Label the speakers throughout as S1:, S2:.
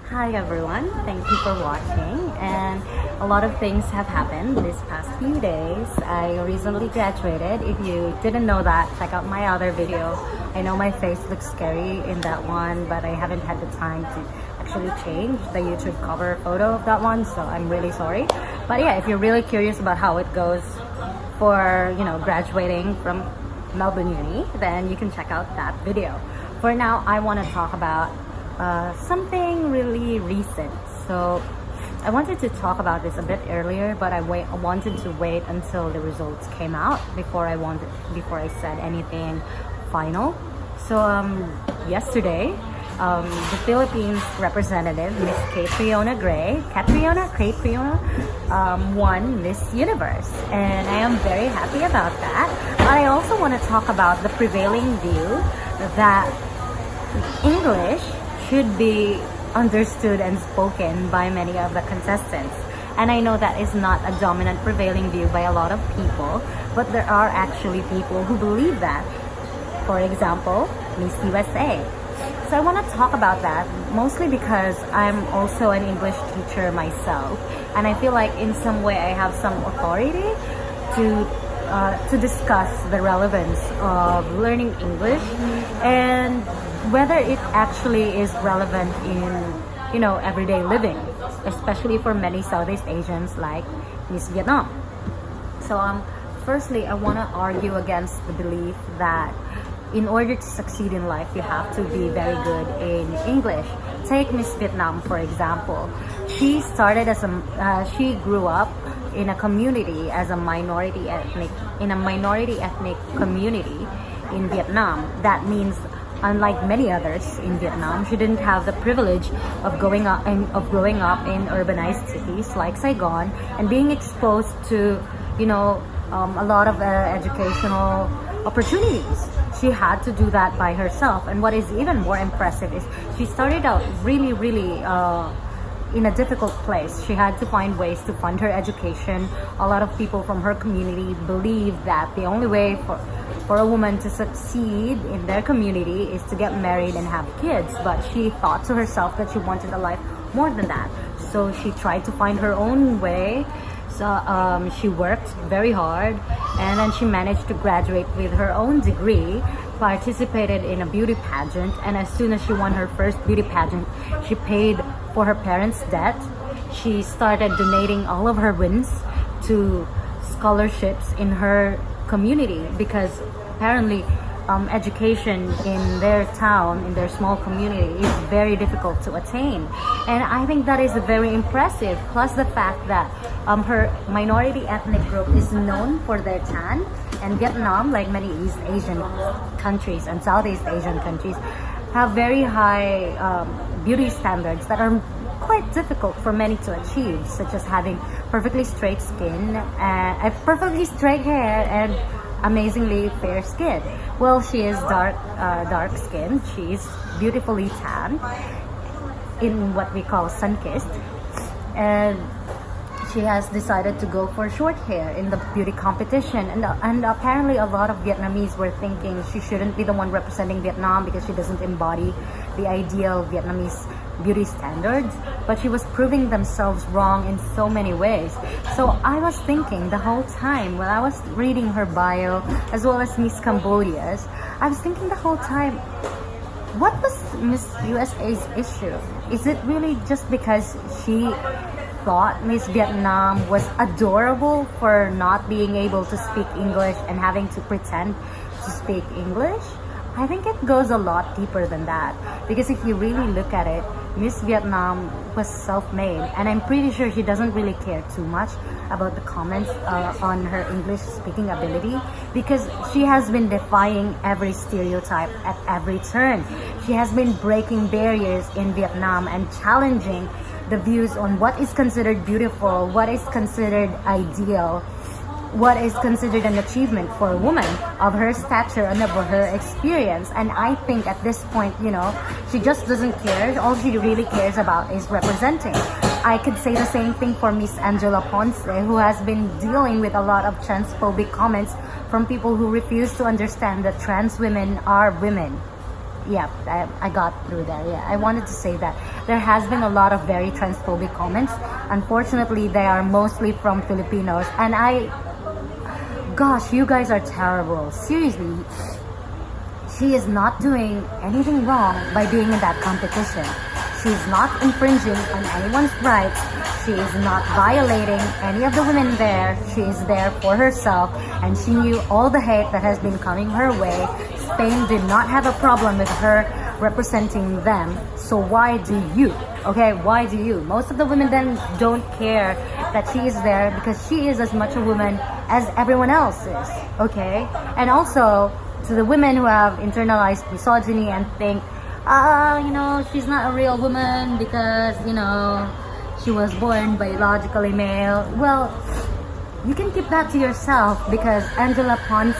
S1: Hi everyone, thank you for watching. And a lot of things have happened this past few days. I recently graduated. If you didn't know that, check out my other video. I know my face looks scary in that one, but I haven't had the time to actually change the YouTube cover photo of that one, so I'm really sorry. But yeah, if you're really curious about how it goes for, graduating from Melbourne Uni, then you can check out that video. For now, I want to talk about something really recent. So I wanted to talk about this a bit earlier, but I wanted to wait until the results came out before I said anything final. So yesterday, the Philippines representative, Miss Catriona won Miss Universe, and I am very happy about that. I also want to talk about the prevailing view that English should be understood and spoken by many of the contestants. And I know that is not a dominant prevailing view by a lot of people, but there are actually people who believe that. For example, Miss USA. So I want to talk about that mostly because I'm also an English teacher myself, and I feel like in some way I have some authority to discuss the relevance of learning English and whether it actually is relevant in everyday living, especially for many Southeast Asians like Miss Vietnam. So firstly, I want to argue against the belief that in order to succeed in life, you have to be very good in English. Take Miss Vietnam, for example. She grew up in a community as a minority ethnic community in Vietnam. That means, unlike many others in Vietnam, she didn't have the privilege of growing up in urbanized cities like Saigon and being exposed to, a lot of educational opportunities. She had to do that by herself. And what is even more impressive is she started out really in a difficult place. She had to find ways to fund her education. A lot of people from her community believe that the only way for a woman to succeed in their community is to get married and have kids. But she thought to herself that she wanted a life more than that. So she tried to find her own way. So she worked very hard, and then she managed to graduate with her own degree, participated in a beauty pageant, and as soon as she won her first beauty pageant, she paid for her parents' debt. She started donating all of her wins to scholarships in her community because apparently education in their town, in their small community, is very difficult to attain. And I think that is very impressive. Plus the fact that her minority ethnic group is known for their tan, and Vietnam, like many East Asian countries and Southeast Asian countries, have very high beauty standards that are quite difficult for many to achieve, such as having perfectly straight skin, perfectly straight hair, and amazingly fair skin. Well, she is dark skinned. She's beautifully tan, in what we call sun-kissed, and she has decided to go for short hair in the beauty competition. And apparently a lot of Vietnamese were thinking she shouldn't be the one representing Vietnam because she doesn't embody the ideal Vietnamese beauty standards, but she was proving themselves wrong in so many ways. So I was thinking the whole time when I was reading her bio, as well as Miss Cambodia's, I was thinking the whole time, what was Miss USA's issue? Is it really just because she thought Miss Vietnam was adorable for not being able to speak English and having to pretend to speak English? I think it goes a lot deeper than that, because if you really look at it, Miss Vietnam was self-made, and I'm pretty sure she doesn't really care too much about the comments on her English speaking ability, because she has been defying every stereotype at every turn. She has been breaking barriers in Vietnam and challenging the views on what is considered beautiful, what is considered ideal, what is considered an achievement for a woman of her stature and of her experience. And I think at this point, she just doesn't care. All she really cares about is representing. I could say the same thing for Miss Angela Ponce, who has been dealing with a lot of transphobic comments from people who refuse to understand that trans women are women. yeah, I got through there. Yeah, I wanted to say that there has been a lot of very transphobic comments. Unfortunately, they are mostly from Filipinos, and gosh, you guys are terrible. Seriously, she is not doing anything wrong by being in that competition. She's not infringing on anyone's rights. She is not violating any of the women there. She is there for herself, and she knew all the hate that has been coming her way. Spain did not have a problem with her representing them. So why do you? Okay, why do you? Most of the women then don't care that she is there because she is as much a woman as everyone else is. Okay, and also to the women who have internalized misogyny and think, she's not a real woman because, she was born biologically male. Well, you can keep that to yourself because Angela Ponce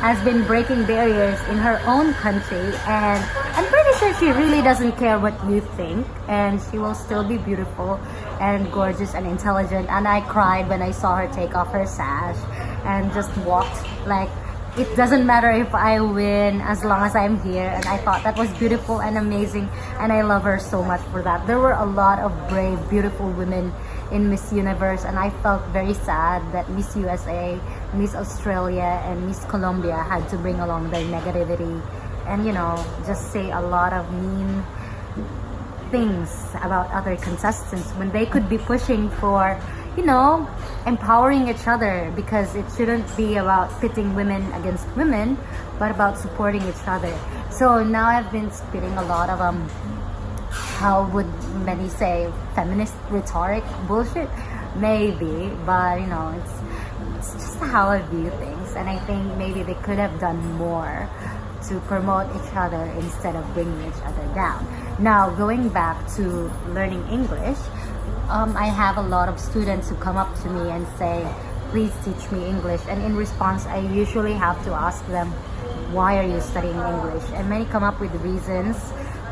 S1: has been breaking barriers in her own country, and I'm pretty sure she really doesn't care what you think, and she will still be beautiful and gorgeous and intelligent. And I cried when I saw her take off her sash and just walked like, it doesn't matter if I win as long as I'm here. And I thought that was beautiful and amazing, and I love her so much for that. There were a lot of brave, beautiful women in Miss Universe, and I felt very sad that Miss USA, Miss Australia, and Miss Colombia had to bring along their negativity and just say a lot of mean things about other contestants when they could be pushing for empowering each other, because it shouldn't be about pitting women against women, but about supporting each other. So now I've been spitting a lot of how would many say, feminist rhetoric bullshit, maybe, but it's just how I view things, and I think maybe they could have done more to promote each other instead of bringing each other down. Now, going back to learning English, I have a lot of students who come up to me and say, please teach me English. And in response, I usually have to ask them, why are you studying English? And many come up with reasons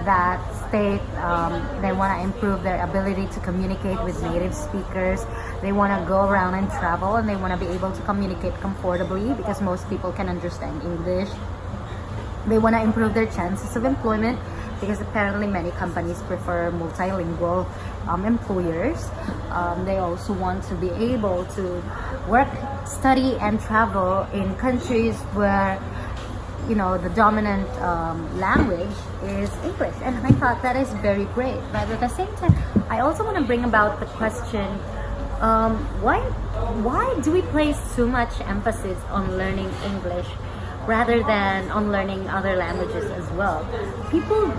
S1: that state they want to improve their ability to communicate with native speakers. They want to go around and travel, and they want to be able to communicate comfortably because most people can understand English. They want to improve their chances of employment because apparently many companies prefer multilingual employers. They also want to be able to work, study, and travel in countries where the dominant language is English. And I thought that is very great. But at the same time, I also want to bring about the question, why do we place so much emphasis on learning English rather than on learning other languages as well? People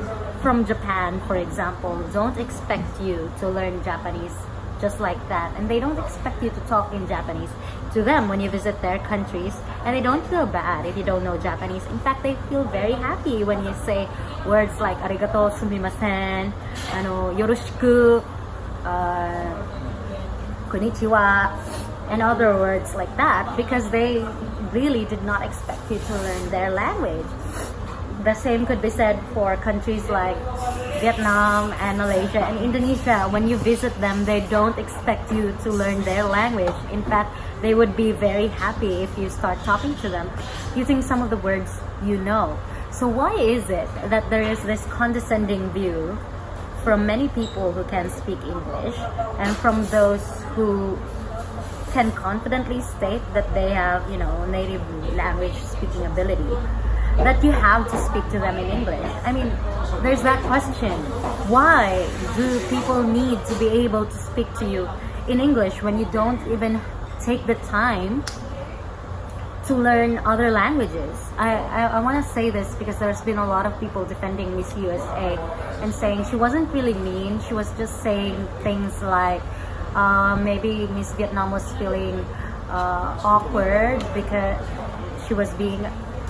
S1: from Japan, for example, don't expect you to learn Japanese just like that, and they don't expect you to talk in Japanese to them when you visit their countries, and they don't feel bad if you don't know Japanese. In fact, they feel very happy when you say words like arigato, sumimasen, yoroshiku, konnichiwa, and other words like that, because they really did not expect you to learn their language. The same could be said for countries like Vietnam and Malaysia and Indonesia. When you visit them, they don't expect you to learn their language. In fact, they would be very happy if you start talking to them using some of the words you know. So why is it that there is this condescending view from many people who can speak English and from those who can confidently state that they have, native language speaking ability, that you have to speak to them in English? I mean, there's that question. Why do people need to be able to speak to you in English when you don't even take the time to learn other languages? I want to say this because there's been a lot of people defending Miss USA and saying she wasn't really mean. She was just saying things like, maybe Miss Vietnam was feeling awkward because she was being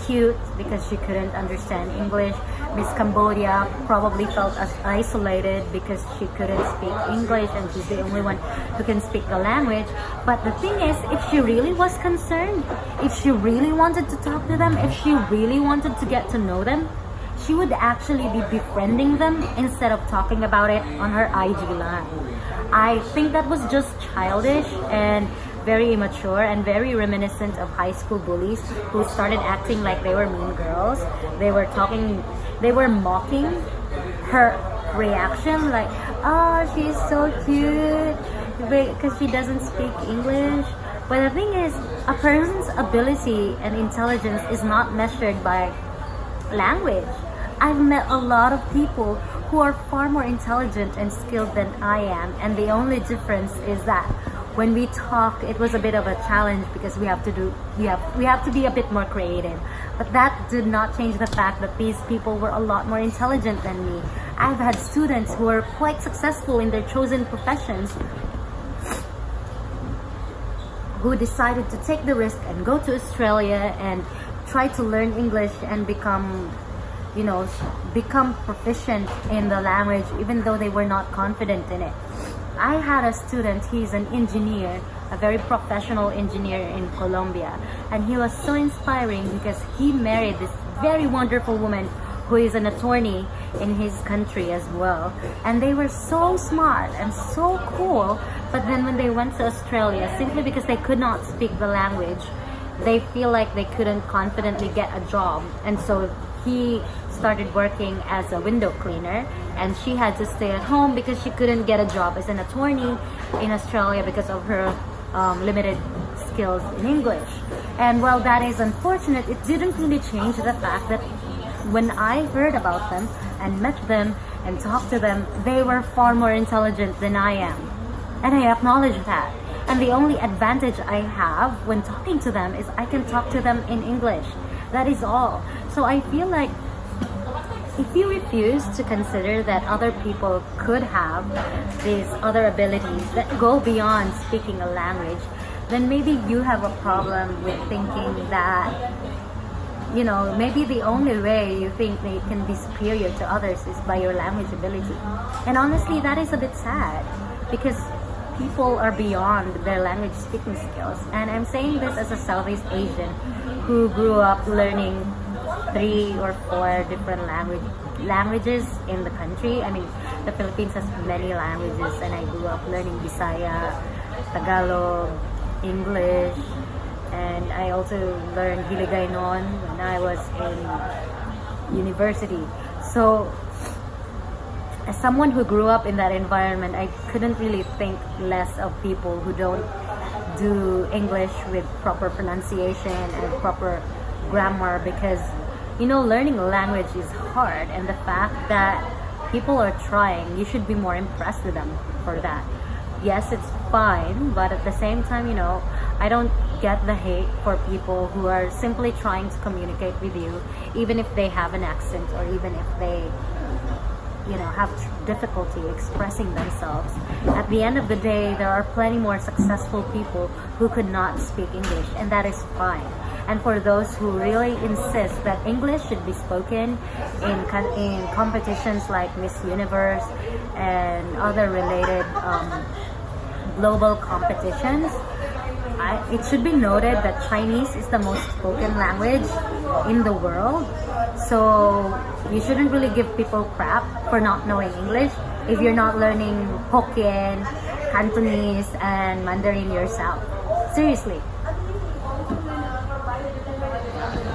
S1: cute because she couldn't understand English. Miss Cambodia probably felt as isolated because she couldn't speak English and she's the only one who can speak the language. But the thing is, if she really was concerned, if she really wanted to talk to them, if she really wanted to get to know them, she would actually be befriending them instead of talking about it on her IG live. I think that was just childish and very immature and very reminiscent of high school bullies who started acting like they were mean girls. They were talking they were mocking her reaction, like, oh, she's so cute because she doesn't speak English. But the thing is, a person's ability and intelligence is not measured by language. I've met a lot of people who are far more intelligent and skilled than I am, and the only difference is that when we talk, it was a bit of a challenge because we have to be a bit more creative. But that did not change the fact that these people were a lot more intelligent than me. I've had students who are quite successful in their chosen professions who decided to take the risk and go to Australia and try to learn English and become proficient in the language, even though they were not confident in it. I had a student, he's an engineer, a very professional engineer in Colombia, and he was so inspiring because he married this very wonderful woman who is an attorney in his country as well. And they were so smart and so cool, but then when they went to Australia, simply because they could not speak the language, they feel like they couldn't confidently get a job. And so he started working as a window cleaner, and she had to stay at home because she couldn't get a job as an attorney in Australia because of her limited skills in English. And while that is unfortunate, it didn't really change the fact that when I heard about them and met them and talked to them, they were far more intelligent than I am. And I acknowledge that. And the only advantage I have when talking to them is I can talk to them in English. That is all. So I feel like if you refuse to consider that other people could have these other abilities that go beyond speaking a language, then maybe you have a problem with thinking that, maybe the only way you think they can be superior to others is by your language ability. And honestly, that is a bit sad because people are beyond their language speaking skills. And I'm saying this as a Southeast Asian who grew up learning 3 or 4 different languages in the country. I mean, the Philippines has many languages, and I grew up learning Bisaya, Tagalog, English, and I also learned Hiligaynon when I was in university. So as someone who grew up in that environment, I couldn't really think less of people who don't do English with proper pronunciation and proper grammar, because learning a language is hard, and the fact that people are trying, you should be more impressed with them for that. Yes, it's fine, but at the same time, I don't get the hate for people who are simply trying to communicate with you, even if they have an accent or even if they have difficulty expressing themselves. At the end of the day, there are plenty more successful people who could not speak English, and that is fine. And for those who really insist that English should be spoken in competitions like Miss Universe and other related global competitions, it should be noted that Chinese is the most spoken language in the world. So you shouldn't really give people crap for not knowing English if you're not learning Hokkien, Cantonese, and Mandarin yourself. Seriously.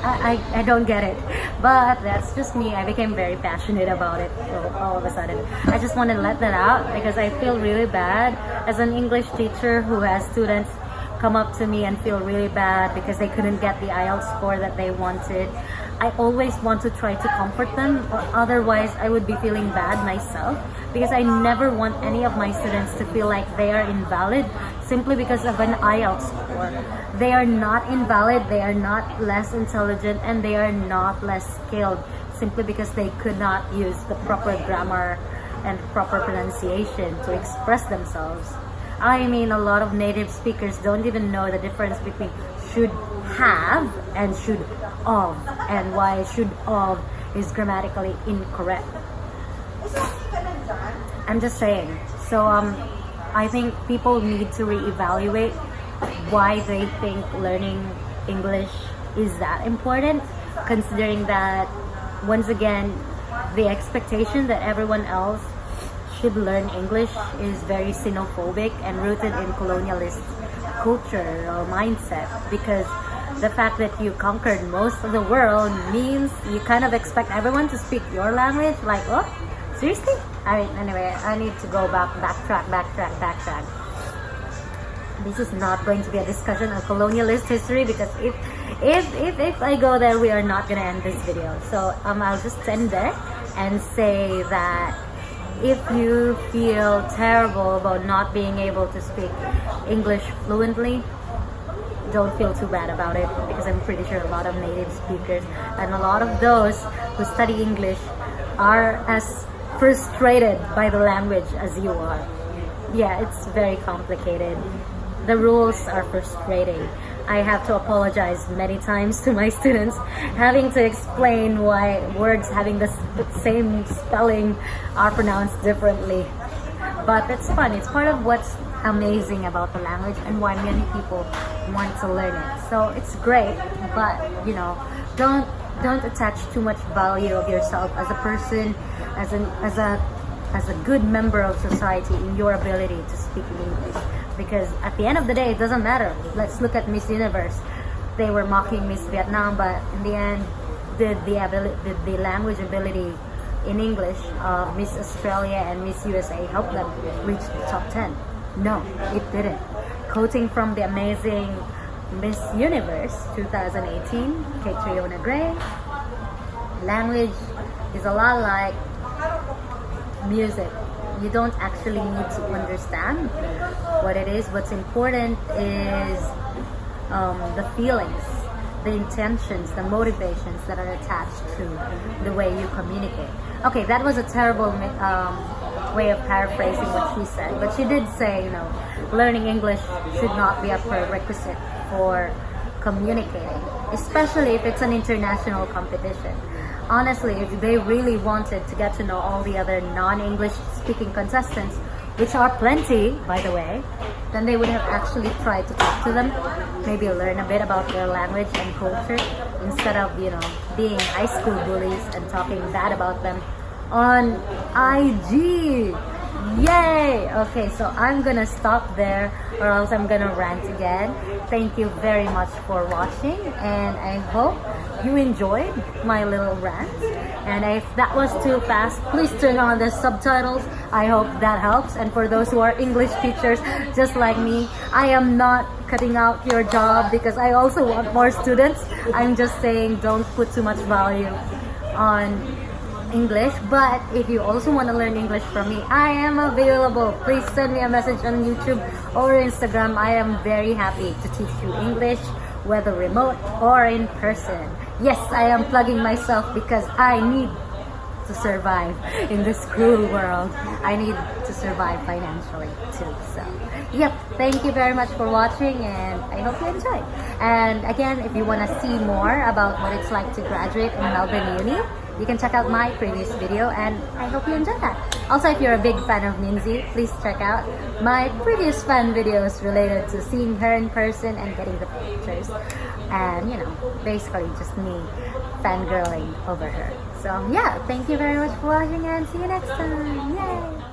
S1: I don't get it, but that's just me. I became very passionate about it all of a sudden. I just want to let that out because I feel really bad as an English teacher who has students come up to me and feel really bad because they couldn't get the IELTS score that they wanted. I always want to try to comfort them, or otherwise I would be feeling bad myself, because I never want any of my students to feel like they are invalid simply because of an IELTS score. They are not invalid, they are not less intelligent, and they are not less skilled simply because they could not use the proper grammar and proper pronunciation to express themselves. I mean, a lot of native speakers don't even know the difference between should have and should of, and why should of is grammatically incorrect. I'm just saying. So I think people need to reevaluate why they think learning English is that important, considering that, once again, the expectation that everyone else should learn English is very xenophobic and rooted in colonialist culture or mindset, because the fact that you conquered most of the world means you kind of expect everyone to speak your language. Like, oh, seriously? Anyway, I need to go backtrack. This is not going to be a discussion of colonialist history, because if I go there, we are not gonna end this video. So I'll just end there and say that if you feel terrible about not being able to speak English fluently, don't feel too bad about it, because I'm pretty sure a lot of native speakers and a lot of those who study English are as frustrated by the language as you are. Yeah, it's very complicated. The rules are frustrating. I have to apologize many times to my students, having to explain why words having the same spelling are pronounced differently. But it's fun. It's part of what's amazing about the language and why many people want to learn it. So it's great, but don't attach too much value of yourself as a person, as a good member of society in your ability to speak English. Because at the end of the day, it doesn't matter. Let's look at Miss Universe. They were mocking Miss Vietnam, but in the end, did the language ability in English of Miss Australia and Miss USA help them reach the top 10? No, it didn't. Quoting from the amazing Miss Universe 2018, Catriona Gray, language is a lot like music. You don't actually need to understand what it is. What's important is the feelings, the intentions, the motivations that are attached to the way you communicate. Okay, that was a terrible way of paraphrasing what she said, but she did say, learning English should not be a prerequisite for communicating, especially if it's an international competition. Honestly, if they really wanted to get to know all the other non-English speaking contestants, which are plenty, by the way, then they would have actually tried to talk to them, maybe learn a bit about their language and culture, instead of, being high school bullies and talking bad about them on IG. Yay! Okay, so I'm gonna stop there, or else I'm gonna rant again. Thank you very much for watching, and I hope you enjoyed my little rant. And if that was too fast, please turn on the subtitles. I hope that helps. And for those who are English teachers just like me, I am not cutting out your job, because I also want more students. I'm just saying, don't put too much value on English. But if you also want to learn English from me, I am available. Please send me a message on YouTube or Instagram. I am very happy to teach you English, whether remote or in person. Yes, I am plugging myself because I need to survive in this cruel world. I need to survive financially too. So yep, thank you very much for watching, and I hope you enjoy. And again, if you want to see more about what it's like to graduate in Melbourne Uni, you can check out my previous video, and I hope you enjoyed that. Also, if you're a big fan of Ninzi, please check out my previous fan videos related to seeing her in person and getting the pictures. And, basically just me fangirling over her. So, yeah, thank you very much for watching, and see you next time. Yay!